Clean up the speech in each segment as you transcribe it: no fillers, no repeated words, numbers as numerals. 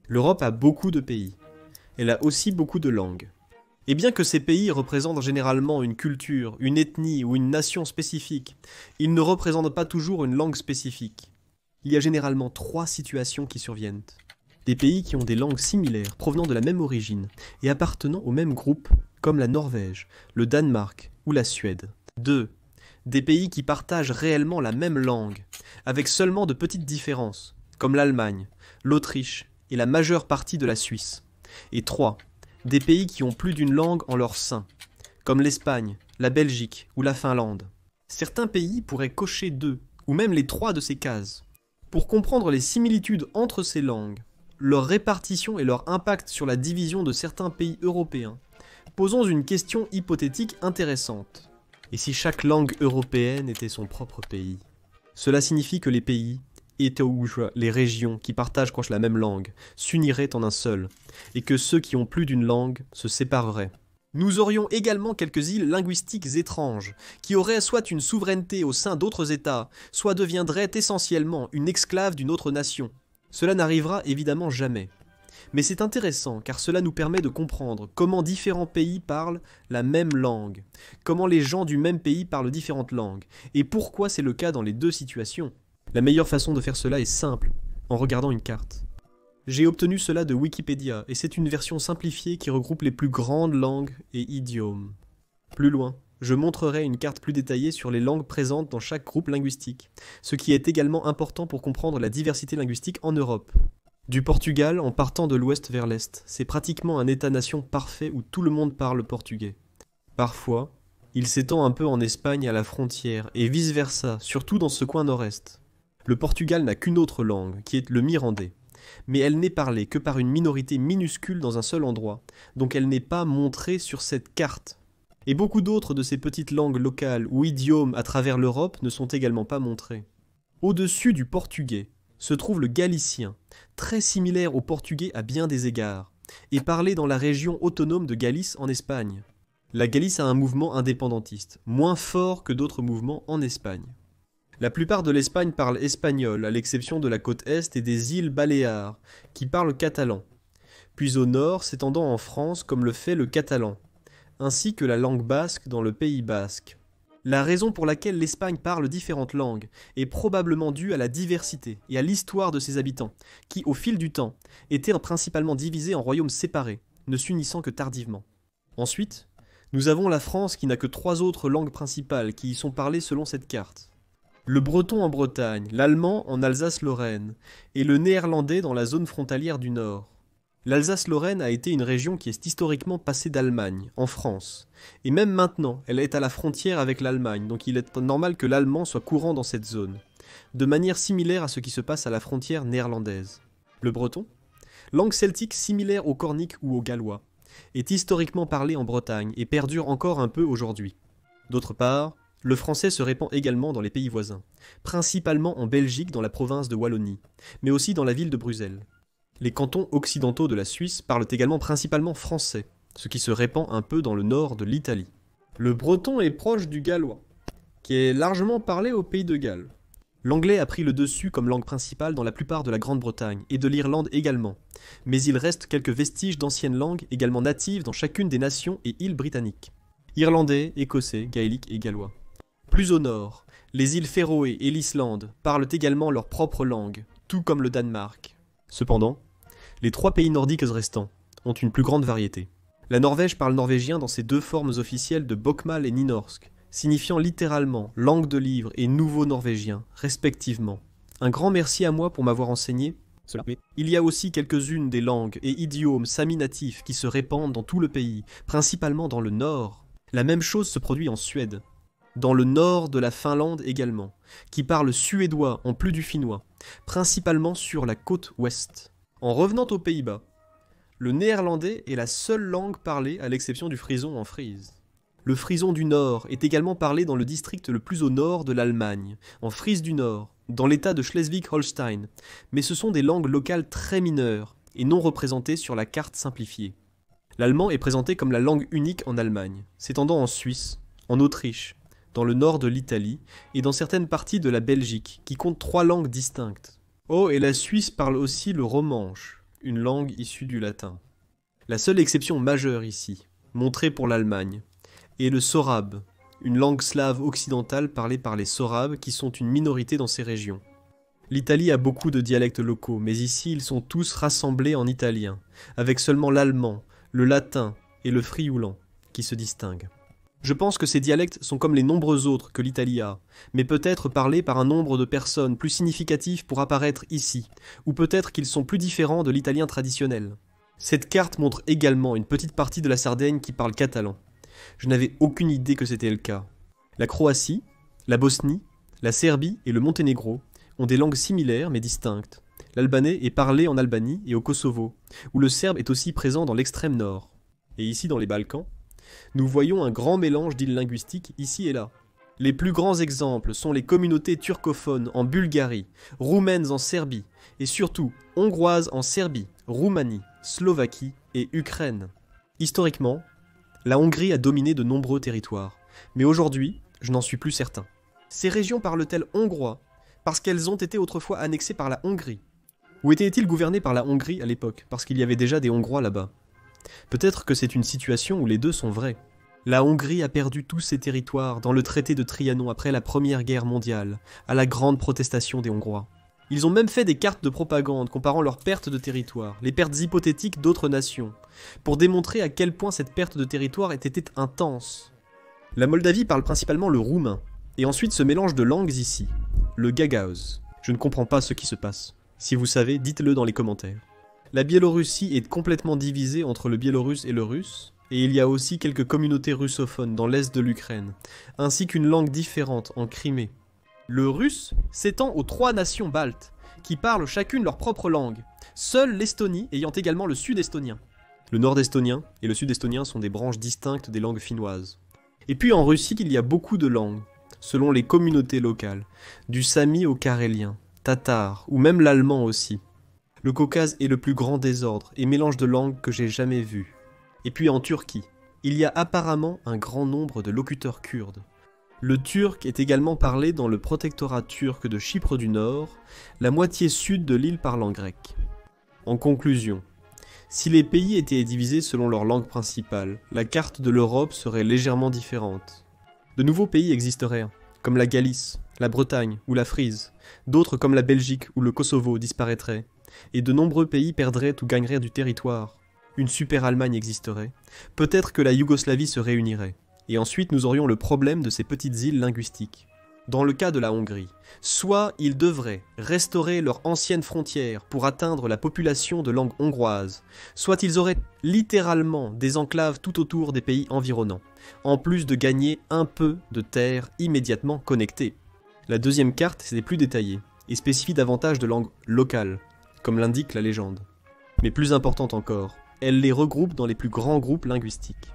L'Europe a beaucoup de pays. Elle a aussi beaucoup de langues. Et bien que ces pays représentent généralement une culture, une ethnie ou une nation spécifique, ils ne représentent pas toujours une langue spécifique. Il y a généralement 3 situations qui surviennent. Des pays qui ont des langues similaires, provenant de la même origine, et appartenant au même groupe, comme la Norvège, le Danemark ou la Suède. 2. Des pays qui partagent réellement la même langue, avec seulement de petites différences, comme l'Allemagne, l'Autriche et la majeure partie de la Suisse. Et 3. Des pays qui ont plus d'une langue en leur sein, comme l'Espagne, la Belgique ou la Finlande. Certains pays pourraient cocher 2, ou même les 3 de ces cases. Pour comprendre les similitudes entre ces langues, leur répartition et leur impact sur la division de certains pays européens, posons une question hypothétique intéressante. Et si chaque langue européenne était son propre pays? Cela signifie que les pays, et les régions qui partagent la même langue, s'uniraient en un seul, et que ceux qui ont plus d'une langue se sépareraient. Nous aurions également quelques îles linguistiques étranges, qui auraient soit une souveraineté au sein d'autres États, soit deviendraient essentiellement une esclave d'une autre nation. Cela n'arrivera évidemment jamais. Mais c'est intéressant car cela nous permet de comprendre comment différents pays parlent la même langue, comment les gens du même pays parlent différentes langues, et pourquoi c'est le cas dans les 2 situations. La meilleure façon de faire cela est simple, en regardant une carte. J'ai obtenu cela de Wikipédia, et c'est une version simplifiée qui regroupe les plus grandes langues et idiomes. Plus loin, je montrerai une carte plus détaillée sur les langues présentes dans chaque groupe linguistique, ce qui est également important pour comprendre la diversité linguistique en Europe. Du Portugal, en partant de l'ouest vers l'est, c'est pratiquement un état-nation parfait où tout le monde parle portugais. Parfois, il s'étend un peu en Espagne à la frontière, et vice-versa, surtout dans ce coin nord-est. Le Portugal n'a qu'une autre langue, qui est le mirandais, mais elle n'est parlée que par une minorité minuscule dans un seul endroit, donc elle n'est pas montrée sur cette carte. Et beaucoup d'autres de ces petites langues locales ou idiomes à travers l'Europe ne sont également pas montrés. Au-dessus du portugais se trouve le galicien, très similaire au portugais à bien des égards, et parlé dans la région autonome de Galice en Espagne. La Galice a un mouvement indépendantiste, moins fort que d'autres mouvements en Espagne. La plupart de l'Espagne parle espagnol, à l'exception de la côte est et des îles Baléares, qui parlent catalan, puis au nord s'étendant en France comme le fait le catalan, ainsi que la langue basque dans le Pays basque. La raison pour laquelle l'Espagne parle différentes langues est probablement due à la diversité et à l'histoire de ses habitants, qui, au fil du temps, étaient principalement divisés en royaumes séparés, ne s'unissant que tardivement. Ensuite, nous avons la France qui n'a que 3 autres langues principales qui y sont parlées selon cette carte. Le breton en Bretagne, l'allemand en Alsace-Lorraine, et le néerlandais dans la zone frontalière du Nord. L'Alsace-Lorraine a été une région qui est historiquement passée d'Allemagne, en France, et même maintenant, elle est à la frontière avec l'Allemagne, donc il est normal que l'allemand soit courant dans cette zone, de manière similaire à ce qui se passe à la frontière néerlandaise. Le breton, langue celtique similaire au cornique ou au gallois, est historiquement parlé en Bretagne et perdure encore un peu aujourd'hui. D'autre part, le français se répand également dans les pays voisins, principalement en Belgique dans la province de Wallonie, mais aussi dans la ville de Bruxelles. Les cantons occidentaux de la Suisse parlent également principalement français, ce qui se répand un peu dans le nord de l'Italie. Le breton est proche du gallois, qui est largement parlé au pays de Galles. L'anglais a pris le dessus comme langue principale dans la plupart de la Grande-Bretagne, et de l'Irlande également, mais il reste quelques vestiges d'anciennes langues également natives dans chacune des nations et îles britanniques. Irlandais, écossais, gaélique et gallois. Plus au nord, les îles Féroé et l'Islande parlent également leur propre langue, tout comme le Danemark. Cependant, les 3 pays nordiques restants ont une plus grande variété. La Norvège parle norvégien dans ses 2 formes officielles de bokmål et nynorsk, signifiant littéralement langue de livre et nouveau norvégien, respectivement. Un grand merci à moi pour m'avoir enseigné cela. Il y a aussi quelques-unes des langues et idiomes sami natifs qui se répandent dans tout le pays, principalement dans le nord. La même chose se produit en Suède. Dans le nord de la Finlande également, qui parle suédois en plus du finnois, principalement sur la côte ouest. En revenant aux Pays-Bas, le néerlandais est la seule langue parlée à l'exception du frison en Frise. Le frison du Nord est également parlé dans le district le plus au nord de l'Allemagne, en Frise du Nord, dans l'état de Schleswig-Holstein, mais ce sont des langues locales très mineures et non représentées sur la carte simplifiée. L'allemand est présenté comme la langue unique en Allemagne, s'étendant en Suisse, en Autriche, dans le nord de l'Italie et dans certaines parties de la Belgique, qui comptent 3 langues distinctes. Oh, et la Suisse parle aussi le romanche, une langue issue du latin. La seule exception majeure ici, montrée pour l'Allemagne, est le sorabe, une langue slave occidentale parlée par les Sorabes qui sont une minorité dans ces régions. L'Italie a beaucoup de dialectes locaux, mais ici ils sont tous rassemblés en italien, avec seulement l'allemand, le latin et le friulan qui se distinguent. Je pense que ces dialectes sont comme les nombreux autres que l'Italie a, mais peut-être parlés par un nombre de personnes plus significatif pour apparaître ici, ou peut-être qu'ils sont plus différents de l'italien traditionnel. Cette carte montre également une petite partie de la Sardaigne qui parle catalan. Je n'avais aucune idée que c'était le cas. La Croatie, la Bosnie, la Serbie et le Monténégro ont des langues similaires mais distinctes. L'albanais est parlé en Albanie et au Kosovo, où le serbe est aussi présent dans l'extrême nord. Et ici dans les Balkans, nous voyons un grand mélange d'îles linguistiques ici et là. Les plus grands exemples sont les communautés turcophones en Bulgarie, roumaines en Serbie, et surtout hongroises en Serbie, Roumanie, Slovaquie et Ukraine. Historiquement, la Hongrie a dominé de nombreux territoires, mais aujourd'hui, je n'en suis plus certain. Ces régions parlent-elles hongrois parce qu'elles ont été autrefois annexées par la Hongrie? Ou étaient-ils gouvernés par la Hongrie à l'époque, parce qu'il y avait déjà des Hongrois là-bas? Peut-être que c'est une situation où les deux sont vrais. La Hongrie a perdu tous ses territoires dans le traité de Trianon après la Première Guerre mondiale, à la grande protestation des Hongrois. Ils ont même fait des cartes de propagande comparant leurs pertes de territoire, les pertes hypothétiques d'autres nations, pour démontrer à quel point cette perte de territoire était intense. La Moldavie parle principalement le roumain, et ensuite ce mélange de langues ici, le gagauz. Je ne comprends pas ce qui se passe. Si vous savez, dites-le dans les commentaires. La Biélorussie est complètement divisée entre le biélorusse et le russe, et il y a aussi quelques communautés russophones dans l'est de l'Ukraine, ainsi qu'une langue différente en Crimée. Le russe s'étend aux 3 nations baltes, qui parlent chacune leur propre langue, seule l'Estonie ayant également le sud-estonien. Le nord-estonien et le sud-estonien sont des branches distinctes des langues finnoises. Et puis en Russie, il y a beaucoup de langues, selon les communautés locales, du sami au karélien, tatar, ou même l'allemand aussi. Le Caucase est le plus grand désordre et mélange de langues que j'ai jamais vu. Et puis en Turquie, il y a apparemment un grand nombre de locuteurs kurdes. Le turc est également parlé dans le protectorat turc de Chypre du Nord, la moitié sud de l'île parlant grec. En conclusion, si les pays étaient divisés selon leur langue principale, la carte de l'Europe serait légèrement différente. De nouveaux pays existeraient, comme la Galice, la Bretagne ou la Frise. D'autres comme la Belgique ou le Kosovo disparaîtraient. Et de nombreux pays perdraient ou gagneraient du territoire. Une super-Allemagne existerait. Peut-être que la Yougoslavie se réunirait. Et ensuite nous aurions le problème de ces petites îles linguistiques. Dans le cas de la Hongrie, soit ils devraient restaurer leurs anciennes frontières pour atteindre la population de langue hongroise, soit ils auraient littéralement des enclaves tout autour des pays environnants, en plus de gagner un peu de terre immédiatement connectée. La deuxième carte est plus détaillée, et spécifie davantage de langues locales, comme l'indique la légende. Mais plus importante encore, elle les regroupe dans les plus grands groupes linguistiques.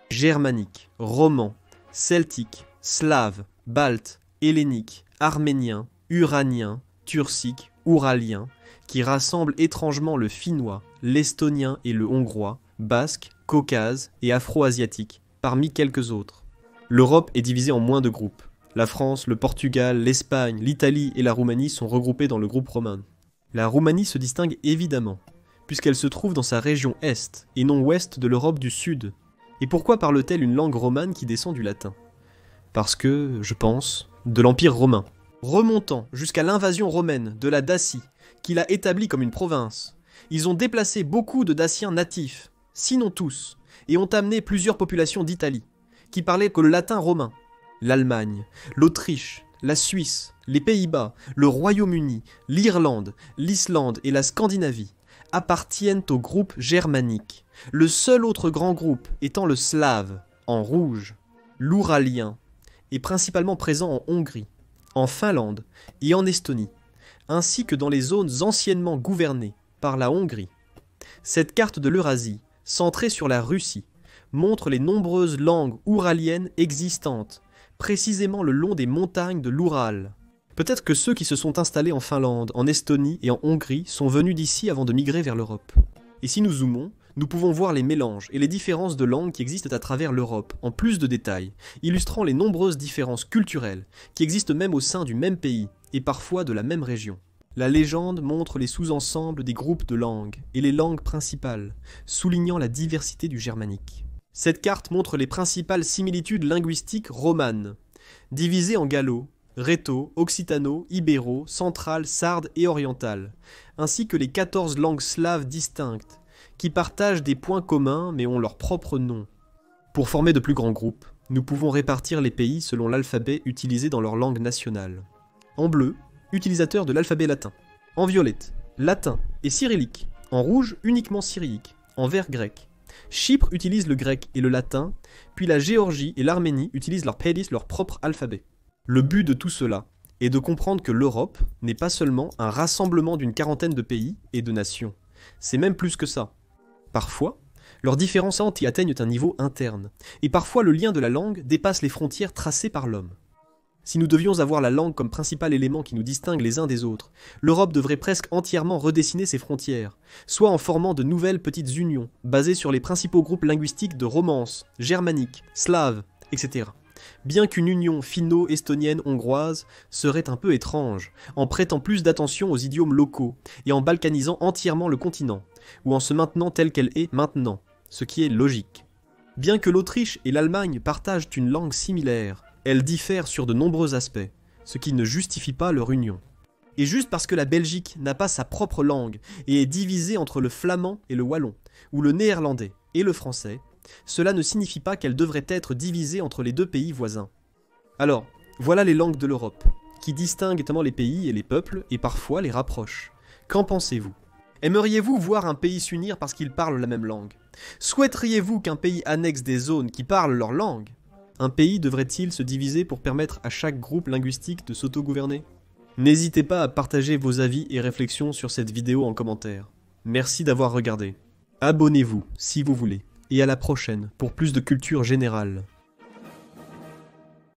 Germanique, roman, celtique, slave, balte, hellénique, arménien, uranien, turcique, ouralien, qui rassemblent étrangement le finnois, l'estonien et le hongrois, basque, caucase et afro-asiatique, parmi quelques autres. L'Europe est divisée en moins de groupes. La France, le Portugal, l'Espagne, l'Italie et la Roumanie sont regroupés dans le groupe romain. La Roumanie se distingue évidemment, puisqu'elle se trouve dans sa région est et non ouest de l'Europe du Sud. Et pourquoi parle-t-elle une langue romane qui descend du latin? Parce que, je pense, de l'Empire romain. Remontant jusqu'à l'invasion romaine de la Dacie, qu'il a établie comme une province, ils ont déplacé beaucoup de Daciens natifs, sinon tous, et ont amené plusieurs populations d'Italie, qui parlaient que le latin romain. L'Allemagne, l'Autriche, la Suisse, les Pays-Bas, le Royaume-Uni, l'Irlande, l'Islande et la Scandinavie appartiennent au groupe germanique, le seul autre grand groupe étant le slave, en rouge, l'ouralien, est principalement présent en Hongrie, en Finlande et en Estonie, ainsi que dans les zones anciennement gouvernées par la Hongrie. Cette carte de l'Eurasie, centrée sur la Russie, montre les nombreuses langues ouraliennes existantes, précisément le long des montagnes de l'Oural. Peut-être que ceux qui se sont installés en Finlande, en Estonie et en Hongrie sont venus d'ici avant de migrer vers l'Europe. Et si nous zoomons, nous pouvons voir les mélanges et les différences de langues qui existent à travers l'Europe, en plus de détails, illustrant les nombreuses différences culturelles qui existent même au sein du même pays et parfois de la même région. La légende montre les sous-ensembles des groupes de langues et les langues principales, soulignant la diversité du germanique. Cette carte montre les principales similitudes linguistiques romanes, divisées en gallo, rhéto, occitano, ibéro, central, sarde et oriental, ainsi que les 14 langues slaves distinctes, qui partagent des points communs mais ont leur propre nom. Pour former de plus grands groupes, nous pouvons répartir les pays selon l'alphabet utilisé dans leur langue nationale. En bleu, utilisateurs de l'alphabet latin. En violette, latin et cyrillique. En rouge, uniquement cyrillique. En vert, grec. Chypre utilise le grec et le latin, puis la Géorgie et l'Arménie utilisent leur propre alphabet. Le but de tout cela est de comprendre que l'Europe n'est pas seulement un rassemblement d'une quarantaine de pays et de nations. C'est même plus que ça. Parfois, leurs différences y atteignent un niveau interne, et parfois le lien de la langue dépasse les frontières tracées par l'homme. Si nous devions avoir la langue comme principal élément qui nous distingue les uns des autres, l'Europe devrait presque entièrement redessiner ses frontières, soit en formant de nouvelles petites unions, basées sur les principaux groupes linguistiques de romance, germanique, slave, etc. Bien qu'une union finno-estonienne-hongroise serait un peu étrange, en prêtant plus d'attention aux idiomes locaux, et en balkanisant entièrement le continent, ou en se maintenant telle qu'elle est maintenant, ce qui est logique. Bien que l'Autriche et l'Allemagne partagent une langue similaire, elles diffèrent sur de nombreux aspects, ce qui ne justifie pas leur union. Et juste parce que la Belgique n'a pas sa propre langue et est divisée entre le flamand et le wallon, ou le néerlandais et le français, cela ne signifie pas qu'elle devrait être divisée entre les deux pays voisins. Alors, voilà les langues de l'Europe, qui distinguent notamment les pays et les peuples, et parfois les rapprochent. Qu'en pensez-vous ? Aimeriez-vous voir un pays s'unir parce qu'ils parlent la même langue ? Souhaiteriez-vous qu'un pays annexe des zones qui parlent leur langue ? Un pays devrait-il se diviser pour permettre à chaque groupe linguistique de s'autogouverner ? N'hésitez pas à partager vos avis et réflexions sur cette vidéo en commentaire. Merci d'avoir regardé. Abonnez-vous si vous voulez. Et à la prochaine pour plus de culture générale.